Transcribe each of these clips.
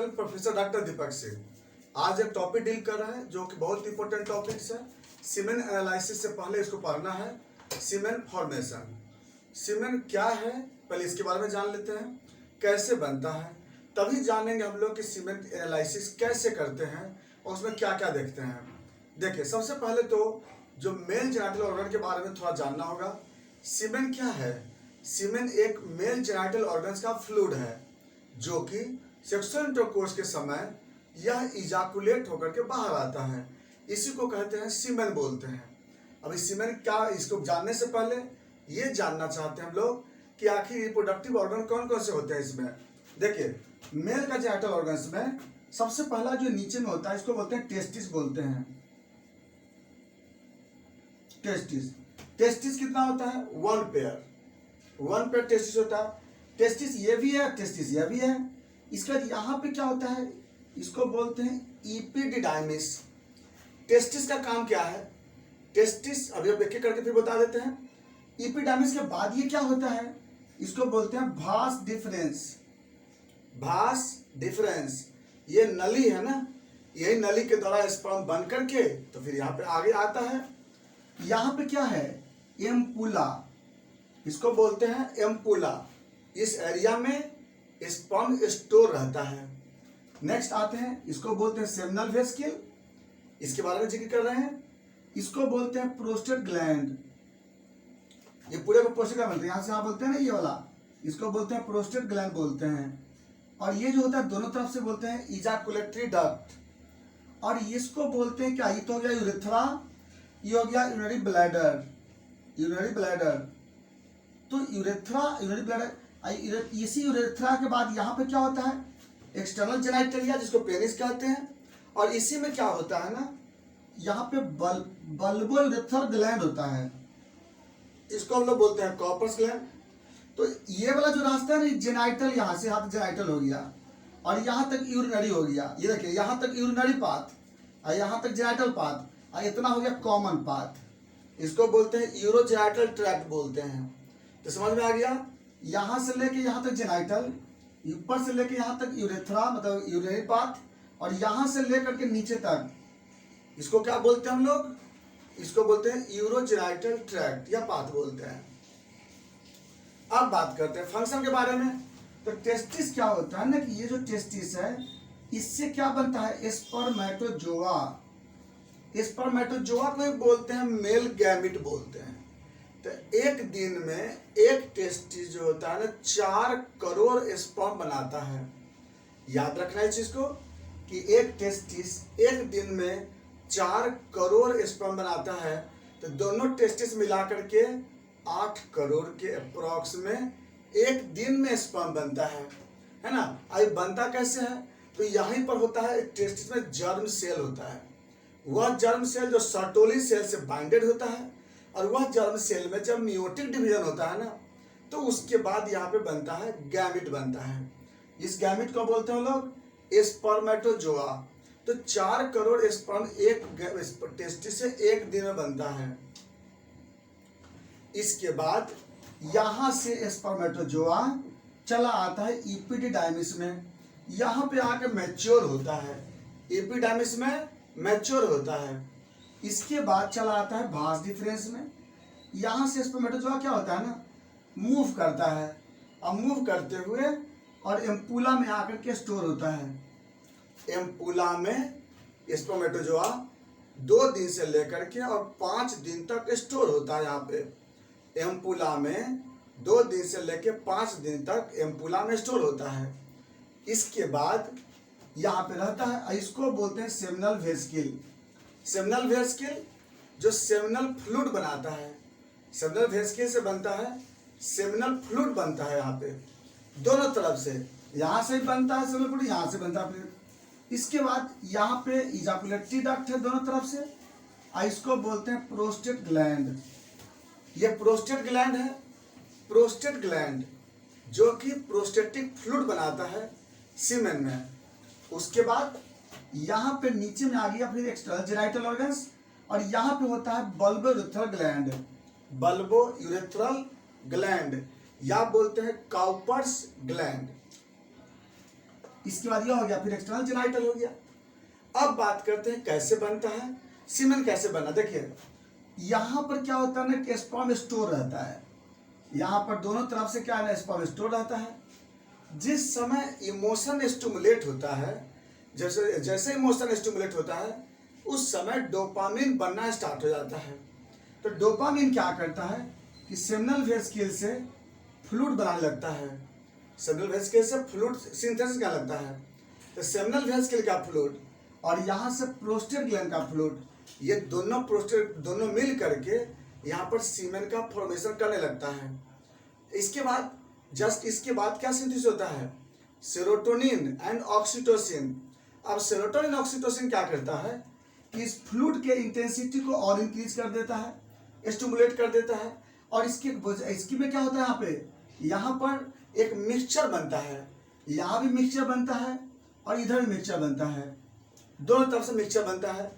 Channel professor doctor Deepak Singh. आज एक topic deal कर रहे हैं जो कि बहुत इंपॉर्टेंट टॉपिक्स है। सीमेन एनालिसिस से पहले इसको पढ़ना है। सीमेन फॉर्मेशन, सीमेन क्या है पहले इसके बारे में जान लेते हैं, कैसे बनता है, तभी जानेंगे हम लोग कि सीमेन एनालिसिस कैसे करते हैं और उसमें क्या क्या देखते हैं। देखिए, सबसे पहले तो जो मेल जेनिटल ऑर्गन के बारे में थोड़ा जानना होगा। सीमेन क्या है? सीमेन एक मेल जेनिटल ऑर्गन्स का फ्लूइड है जो कि सेक्सुअल इंटरकोर्स के समय यह इजाकुलेट होकर के बाहर आता है। इसी को कहते हैं सीमेन बोलते हैं। अभी सीमेन क्या, इसको जानने से पहले ये जानना चाहते हैं हम लोग कि आखिर रिप्रोडक्टिव ऑर्गन कौन कौन से होते हैं इसमें। देखिए, मेल का जेनिटल ऑर्गन्स में सबसे पहला जो नीचे में होता है इसको बोलते हैं टेस्टिस बोलते हैं। टेस्टिस, टेस्टिस कितना होता है? वन पेयर टेस्टिस होता है। टेस्टिस ये भी है, टेस्टिस ये भी है। इसका यहाँ पे क्या होता है, इसको बोलते हैं इपिडिडाइमिस। टेस्टिस का काम क्या है? टेस्टिस अभी अब एक एक करके फिर बता देते हैं। इपिडाइमिस के बाद ये क्या होता है, इसको बोलते हैं भास डिफरेंस। भास डिफरेंस, ये नली है ना, यही नली के द्वारा स्पर्म बन करके तो फिर यहाँ पे आगे आता है। यहाँ पे क्या है? एम्पुला, इसको बोलते हैं एम्पुला। इस एरिया में स्पर्म स्टोर रहता है। नेक्स्ट आते हैं, इसको बोलते हैं सेमिनल वेसिकल, इसके बारे में जिक्र कर रहे हैं। इसको बोलते हैं प्रोस्टेट ग्लैंड, ये पूरे को प्रोस्टेट ग्लैंड बोलते हैं। यहाँ से आप बोलते हैं ना ये वाला, इसको बोलते हैं प्रोस्टेट ग्लैंड बोलते हैं। और ये जो होता है दोनों तरफ से बोलते हैं इजाकुलेटरी डक्ट। और इसको बोलते हैं क्या, ये तो हो गया यूरेथ्रा, ये हो गया यूरिनरी ब्लैडर। यूरिनरी ब्लैडर, तो यूरेथ्रा, यूरिनरी ब्लैडर, इसी यूरेथ्रा के बाद यहाँ पे क्या होता है? एक्सटर्नल जेनिटलिया, जिसको पेनिस कहते हैं। और इसी में क्या होता है ना, यहाँ पे बल्बो यूरेथ्रल ग्लैंड होता है, इसको हम लोग बोलते हैं कॉर्पस ग्लैंड। तो ये वाला जो रास्ता है ना, जेनिटल, यहाँ से हाथ जेनिटल हो गया और यहाँ तक यूरिनरी हो गया। ये देखिए, यहाँ तक यूरिनरी पाथ और यहाँ तक जेनिटल पाथ और इतना हो गया कॉमन पाथ। इसको बोलते हैं यूरोजेनिटल ट्रैक्ट बोलते हैं। तो समझ में आ गया, यहाँ से लेके यहाँ तक जेनिटल, ऊपर से लेके यहाँ तक यूरेथ्रा मतलब यूरिनरी पाथ, और यहाँ से लेकर के नीचे तक इसको क्या बोलते हैं हम लोग? इसको बोलते हैं यूरोजेनिटल ट्रैक्ट या पाथ बोलते हैं। अब बात करते हैं फंक्शन के बारे में। तो टेस्टिस क्या होता है ना कि ये जो टेस्टिस है इससे क्या बनता है? स्पर्मेटोजोआ। स्पर्मेटोजोआ को बोलते हैं मेल गैमिट बोलते हैं। तो एक दिन में एक टेस्टिस जो होता है ना 4 करोड़ स्पर्म बनाता है। याद रखना इस चीज को कि एक टेस्टिस एक दिन में 4 करोड़ स्पर्म बनाता है। तो दोनों टेस्टिस मिलाकर के 8 करोड़ के अप्रॉक्स में एक दिन में स्पर्म बनता है ना। अब बनता कैसे है? तो यहीं पर होता है, टेस्टिस में जर्म सेल होता है। वह जर्म सेल जो सर्टोली सेल से बाइंडेड होता है और वह जर्म सेल में जब मियोटिक डिवीजन होता है ना, तो उसके बाद यहाँ पे बनता है गैमिट बनता है। इस गैमिट को बोलते हैं लोग स्पर्मेटोजोआ। तो 4 करोड़ स्पर्म एक टेस्टिस से एक दिन में बनता है। इसके बाद यहाँ से स्पर्मेटोजोआ चला आता है इपिडिडाइमिस में, यहाँ पे आके मैच्योर होता है। इपिडाइमिस में मैच्योर होता है। इसके बाद चला आता है भास डिफरेंस में। यहाँ से स्पर्मेटोजोआ क्या होता है ना, मूव करता है और मूव करते हुए और एम्पुला में आकर के स्टोर होता है। एम्पुला में स्पर्मेटोजोआ 2 दिन से लेकर के और 5 दिन तक स्टोर होता है। यहाँ पे एम्पुला में 2 दिन से लेकर 5 दिन तक एम्पुला में स्टोर होता है। इसके बाद यहाँ पे रहता है, इसको बोलते हैं सेमिनल वेसिकल। सेमिनल वेसिकल जो सेमिनल फ्लूइड बनाता है, सेमिनल वेसिकल से बनता है सेमिनल फ्लूइड बनता है। यहाँ पे दोनों तरफ से, यहाँ से बनता है सेमिनल फ्लूइड, यहाँ से बनता है फ्लूइड। इसके बाद यहाँ पे इजाकुलेटरी डक्ट है दोनों तरफ से, इसको बोलते हैं प्रोस्टेट ग्लैंड। ये प्रोस्टेट ग्लैंड है। प्रोस्टेट ग्लैंड जो कि प्रोस्टेटिक फ्लूइड बनाता है सीमेन में। उसके बाद यहाँ पे नीचे में आ गया फिर एक्सटर्नल जेनिटल ऑर्गन्स, और यहाँ पे होता है bulbo urethral gland. Bulbo urethral gland या बोलते हैं काउपर्स ग्लैंड। इसके बाद यह हो गया, फिर एक्सटर्नल जेनाइटल हो गया। अब बात करते हैं कैसे बनता है सीमेन, कैसे बना। देखिए यहाँ पर क्या होता है ना कि स्पर्म स्टोर रहता है, यहाँ पर दोनों तरफ से क्या है ना स्पर्म स्टोर रहता है। जिस समय इमोशन स्टिमुलेट होता है, जैसे जैसे इमोशन स्टिमुलेट होता है उस समय डोपामिन बनना स्टार्ट हो जाता है। तो डोपामिन क्या करता है कि सेमिनल वेसिकल से फ्लूइड बनाने लगता है, सेमिनल वेसिकल से फ्लूइड सिंथेसिस क्या लगता है। तो सेमिनल वेसिकल का फ्लूइड और यहाँ से प्रोस्टेट ग्लैंड का फ्लूइड, ये दोनों मिल करके यहाँ पर सीमेन का फॉर्मेशन करने लगता है। इसके बाद इसके बाद क्या सिंथेसिस होता है, सेरोटोनिन एंड ऑक्सीटोसिन। अब सेरोटोनिन ऑक्सीटोसिन क्या करता है कि इस फ्लूइड के इंटेंसिटी को और इंक्रीज कर देता है, स्टिमुलेट कर देता है। और इसकी में क्या होता है, यहाँ पर एक मिक्सचर बनता है, यहाँ भी मिक्सचर बनता है और इधर भी मिक्सचर बनता है, दोनों तरफ से मिक्सचर बनता है।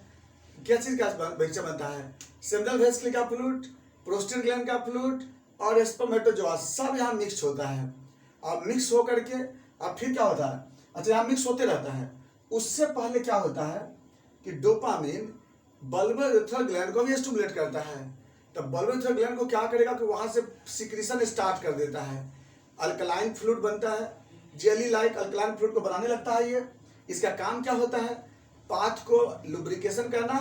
क्या चीज का मिक्सचर बनता है, सेमिनल वेसिकल का फ्लूइड, प्रोस्टेट ग्लैंड का फ्लूइड और स्पर्मेटोजोआ, सब यहाँ मिक्स होता है। अब मिक्स हो करके अब फिर क्या होता है, अच्छा यहाँ मिक्स होते रहता है। उससे पहले क्या होता है कि डोपामिन बल्बल यूरेथ्रल ग्लैंड को भी स्टिमुलेट करता है। तो बल्बल यूरेथ्रल ग्लैंड को क्या करेगा कि वहां से सिक्रीशन स्टार्ट कर देता है, अल्कलाइन फ्लूइड बनता है, जेली लाइक अल्कलाइन फ्लूइड को बनाने लगता है ये। इसका काम क्या होता है, पाथ को लुब्रिकेशन करना,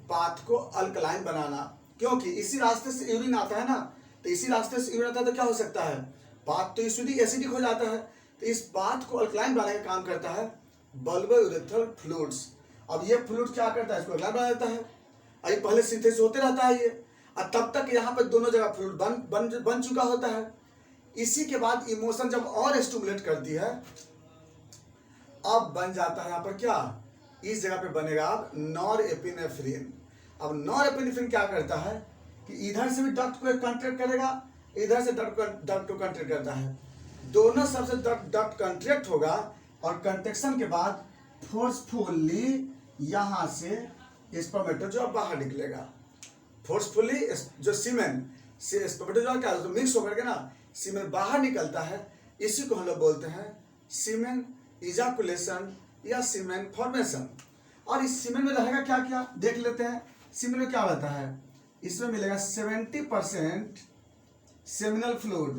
पाथ को अल्कलाइन बनाना, क्योंकि इसी रास्ते से यूरिन आता है ना। तो इसी रास्ते से यूरिन आता है तो क्या हो सकता है, पाथ तो एसिडिक हो जाता है। तो इस पाथ को अल्कलाइन बनाने का काम करता है बल्बल यूरेथ्रल फ्लूइड्स। अब ये फ्लूइड क्या करता है, इसको अल्कलाइन बना देता है। अभी पहले सिंथेसिस होते रहता है ये, और तब तक यहाँ पर दोनों जगह फ्लूइड बन चुका होता है। इसी के बाद इमोशन जब और स्टिमुलेट करती है, अब बन जाता है यहाँ पर क्या, इस जगह पे बनेगा अब नॉरएपिनेफ्रिन। अब नॉरएपिनेफ्रिन क्या करता है कि इधर से भी डक्ट को कंट्रैक्ट करेगा, इधर से डक्ट को कंट्रैक्ट करता है, दोनों सबसे डक्ट कंट्रैक्ट होगा और कंट्रैक्शन के बाद फोर्सफुली यहाँ से स्पर्मेटोजोआ बाहर निकलेगा। फोर्सफुली जो सीमेन से स्पर्मेटोजोआ क्या तो मिक्स होकर के ना सीमेन बाहर निकलता है। इसी को हम लोग बोलते हैं सीमेन इजाकुलेशन या सीमेन फॉर्मेशन। और इस सीमेन में रहेगा क्या क्या देख लेते हैं। सीमेन में क्या रहता है, इसमें मिलेगा 70% सेमिनल फ्लूइड,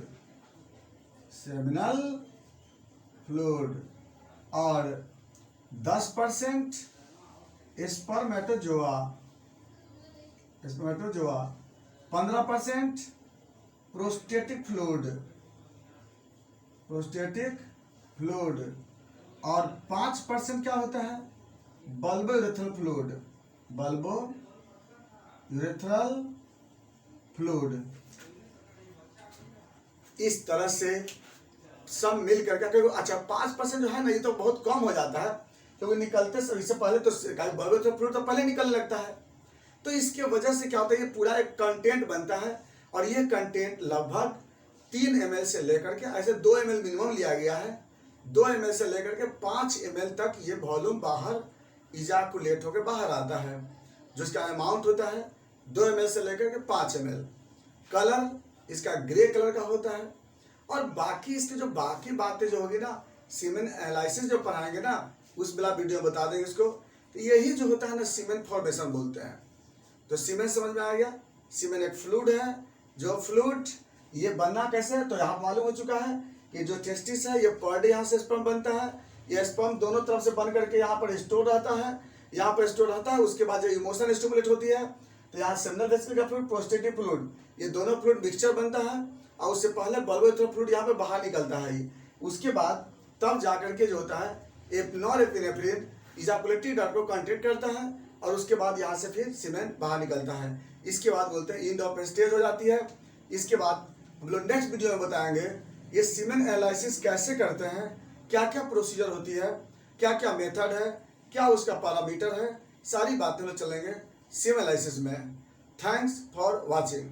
और 10% स्पर्मेटोजोआ, 15% प्रोस्टेटिक फ्लूइड, और 5% क्या होता है, बल्बो यूरेथ्रल फ्लूइड। इस तरह से सब मिल करके, अच्छा 5% जो है ना ये तो बहुत कम हो जाता है, क्योंकि निकलते इससे पहले तो बल्बो यूरेथ्रल फ्लूइड तो पहले निकलने लगता है। तो इसके वजह से क्या होता है, ये पूरा एक कंटेंट बनता है, और ये कंटेंट लगभग 3 ml से लेकर के, ऐसे 2 ml मिनिमम लिया गया है, 2 ml से लेकर के 5 ml तक ये वॉल्यूम बाहर इजाकुलेट होकर बाहर आता है, जो इसका अमाउंट होता है 2 ml से लेकर के 5 ml। कलर इसका ग्रे कलर का होता है। और बाकी इसकी जो बाकी बातें जो होगी ना, सीमेन एनालिसिस जो पढ़ाएंगे ना, उस वाला वीडियो बता देंगे इसको। तो यही जो होता है ना सीमेन फॉर्मेशन बोलते हैं। तो सीमेन समझ में आ गया, सीमेन एक फ्लूइड है, जो फ्लूइड ये बनना कैसे है तो यहाँ मालूम हो चुका है कि जो टेस्टिस है ये पर डे यहाँ से स्पर्म बनता है, ये स्पर्म दोनों तरफ से बन करके यहाँ पर स्टोर रहता है, यहाँ पर स्टोर रहता है। उसके बाद जो इमोशन स्टिमुलेट होती है तो यहाँ सेमिनल वेसिकल का फ्लूइड, प्रोस्टेटिक फ्लूइड, ये दोनों फ्लूइड मिक्सचर बनता है, और उससे पहले बल्बो यूरेथ्रल फ्लूइड यहाँ पे बाहर निकलता है। उसके बाद तब जाकर के जो होता है नॉरएपिनेफ्रिन इजाकुलेटरी डक्ट को कंट्रैक्ट करता है, और उसके बाद यहाँ से फिर सीमेन बाहर निकलता है। इसके बाद बोलते हैं एंड ऑफ स्टेज हो जाती है। इसके बाद हम लोग नेक्स्ट वीडियो में बताएंगे ये सीमेन एनालिसिस कैसे करते हैं, क्या क्या प्रोसीजर होती है, क्या क्या मेथड है, क्या उसका पैरामीटर है, सारी बातें में चलेंगे सीमेन एनालिसिस में। Thanks for watching.